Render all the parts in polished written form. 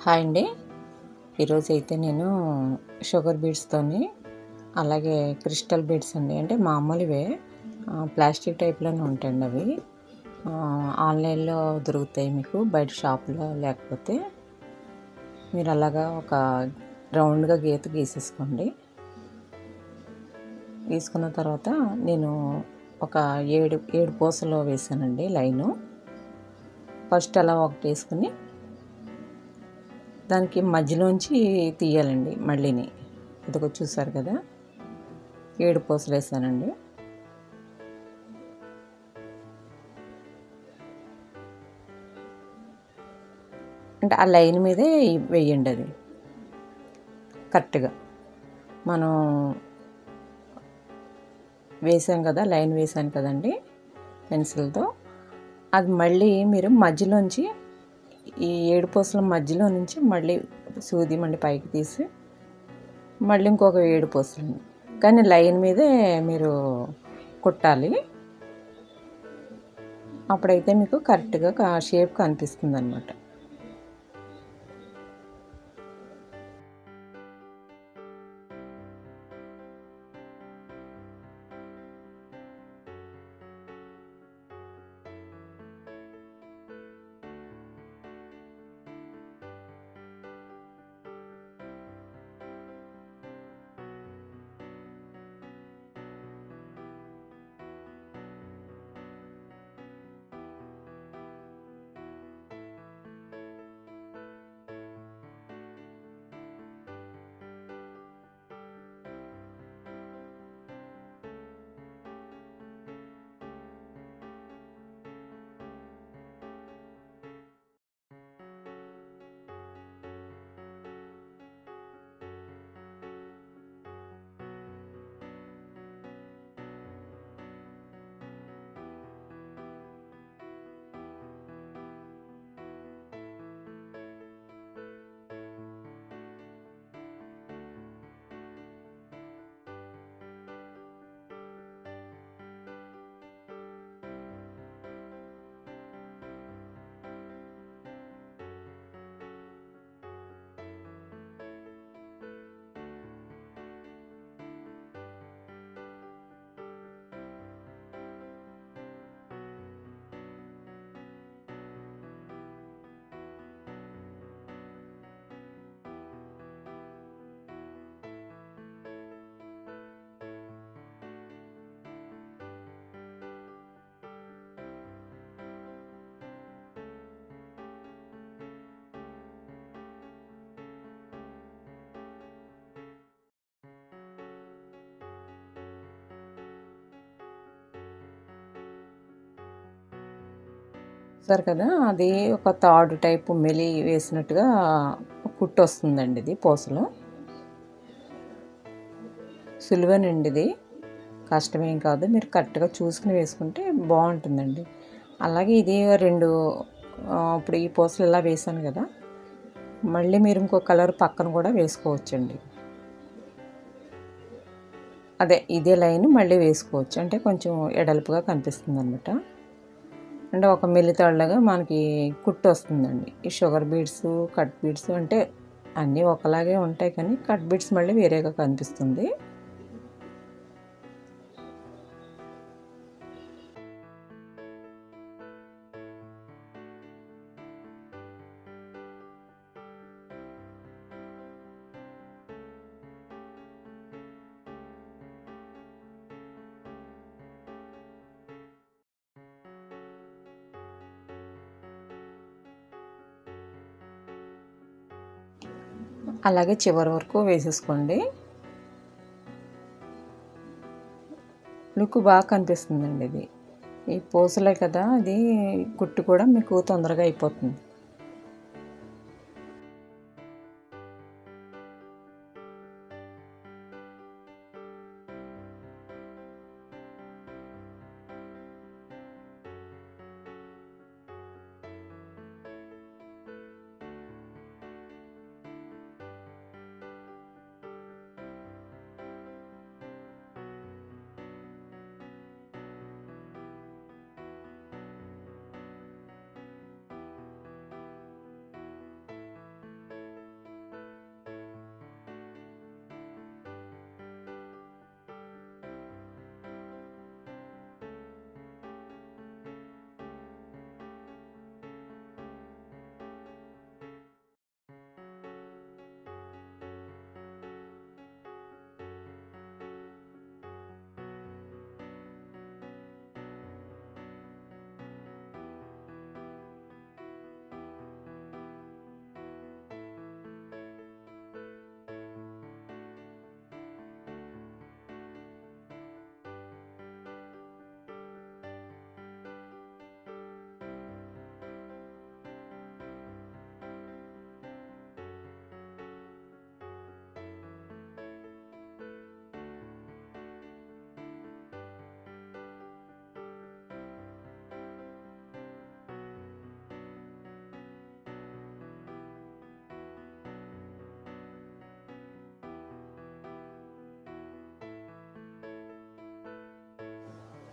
Hi అండి. ఈరోజైతే నేను షుగర్ బీడ్స్‌తోని అలాగే క్రిస్టల్ బీడ్స్ అండి. అంటే మామూలువే ప్లాస్టిక్ టైప్‌లోనే ఉంటాయండి అవి. ఆన్‌లైన్‌లో దొరుకుతాయి మీకు బయట షాప్‌లో లేకపోతే. మీరు అలాగా ఒక రౌండ్‌గా గీత గీసేసుకోండి. గీసుకున్న తర్వాత నేను ఒక 7 పూసలు వేసానండి లైను. ఫస్ట్ అలా ఒకటి వేసుకుని దానికి మధ్యలోంచి తీయాలండి మళ్ళీని. ఇదిగో చూసారు కదా, 7 పూసలు వేసానండి. అంటే ఆ లైన్ మీదే వేయండి అది కరెక్ట్గా. మనం వేసాం కదా, లైన్ వేసాను కదండి పెన్సిల్తో. అది మళ్ళీ మీరు మధ్యలోంచి ఈ 7 పూసల మధ్యలో నుంచి మళ్ళీ సూది మళ్ళీ పైకి తీసి మళ్ళీ ఇంకొక 7 పూసలు, కానీ లైన్ మీదే మీరు కుట్టాలి. అప్పుడైతే మీకు కరెక్ట్గా షేప్ కనిపిస్తుంది అన్నమాట. చూసారు కదా, అది ఒక తాడు టైపు మెలి వేసినట్టుగా కుట్టు వస్తుందండి. ఇది పూసలు సులువేనండి, ఇది కష్టమేం కాదు. మీరు కరెక్ట్గా చూసుకుని వేసుకుంటే బాగుంటుందండి. అలాగే ఇది ఇప్పుడు ఈ పూసలు ఇలా వేసాను కదా, మళ్ళీ మీరు ఇంకో కలర్ పక్కన కూడా వేసుకోవచ్చండి. అదే ఇదే లైన్ మళ్ళీ వేసుకోవచ్చు, అంటే కొంచెం ఎడల్పుగా కనిపిస్తుంది అనమాట. అంటే ఒక మెలితాడులాగా మనకి కుట్టు వస్తుందండి. ఈ షుగర్ బీడ్స్, కట్ బీడ్స్ అంటే అన్నీ ఒకలాగే ఉంటాయి, కానీ కట్ బీడ్స్ మళ్ళీ వేరేగా కనిపిస్తుంది. అలాగే చివరి వరకు వేసేసుకోండి. లుక్ బాగా కనిపిస్తుందండి ఇది. ఈ పూసలే కదా, అది కుట్టు కూడా మీకు తొందరగా అయిపోతుంది.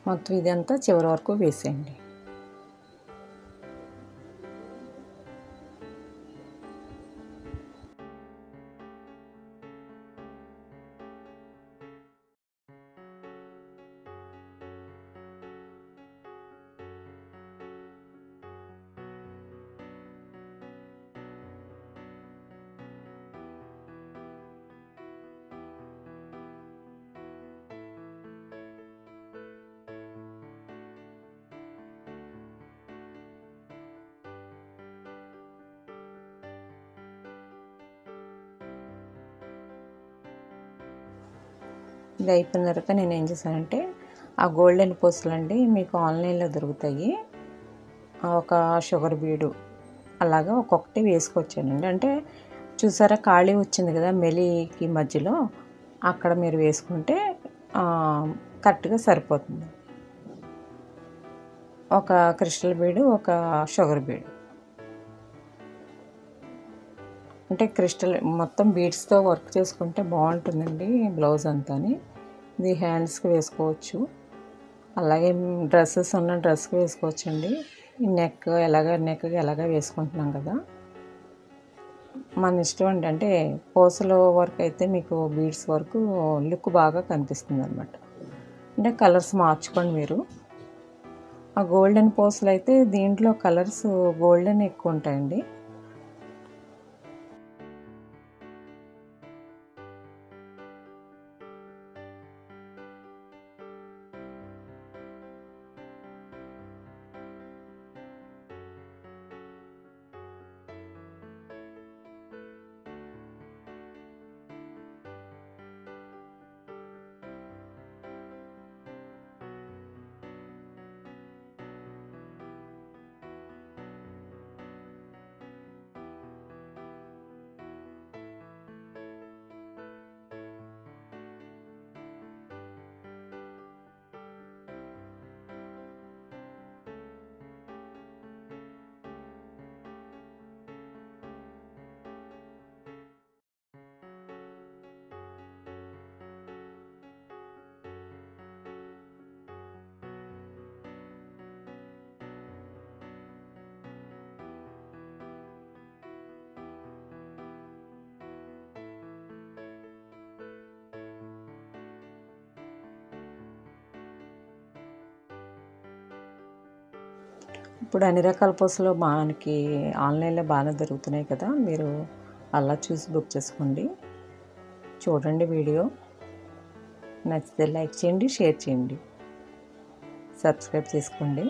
మొత్తం ఇదంతా చివరి వరకు వేసేయండి. ఇది అయిపోయిన తర్వాత నేను ఏం చేశానంటే, ఆ గోల్డెన్ పూసలండి మీకు ఆన్లైన్లో దొరుకుతాయి. ఒక షుగర్ బీడు అలాగా ఒక్కొక్కటి వేసుకొచ్చానండి. అంటే చూసారా ఖాళీ వచ్చింది కదా మెలికి మధ్యలో, అక్కడ మీరు వేసుకుంటే కరెక్ట్గా సరిపోతుంది. ఒక క్రిస్టల్ బీడు, ఒక షుగర్ బీడు. అంటే క్రిస్టల్ మొత్తం బీడ్స్తో వర్క్ చేసుకుంటే బాగుంటుందండి బ్లౌజ్ అంతాని. ఇది హ్యాండ్స్కి వేసుకోవచ్చు, అలాగే డ్రెస్సెస్ ఉన్న డ్రెస్కి వేసుకోవచ్చండి. నెక్కి ఎలాగ వేసుకుంటున్నాం కదా, మన ఇష్టం అండి. అంటే పూసల వర్క్ అయితే మీకు బీడ్స్ వరకు లుక్ బాగా కనిపిస్తుంది అనమాట. అంటే కలర్స్ మార్చుకోండి మీరు. ఆ గోల్డెన్ పూసలు అయితే దీంట్లో కలర్స్ గోల్డెన్ ఎక్కువ ఉంటాయండి. ఇప్పుడు అన్ని రకాల పూసలు మనకి ఆన్లైన్లో బాగానే దొరుకుతున్నాయి కదా, మీరు అలా చూసి బుక్ చేసుకోండి. చూడండి వీడియో నచ్చితే లైక్ చేయండి, షేర్ చేయండి, సబ్స్క్రైబ్ చేసుకోండి.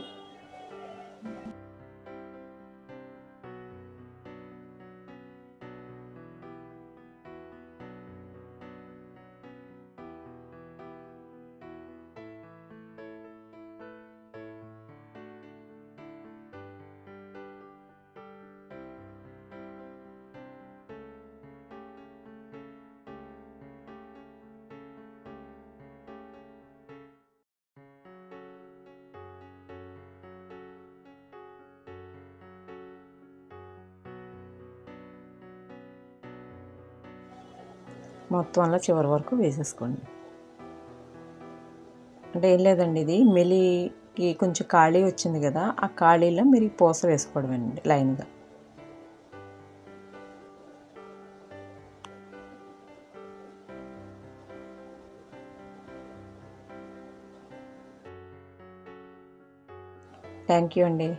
మొత్తం అలా చివరి వరకు వేసేసుకోండి. అంటే ఏం లేదండి, ఇది మెలికి కొంచెం ఖాళీ వచ్చింది కదా, ఆ ఖాళీలో మీరు ఈ పూస వేసుకోవడమేనండి లైన్గా. థ్యాంక్ యూ అండి.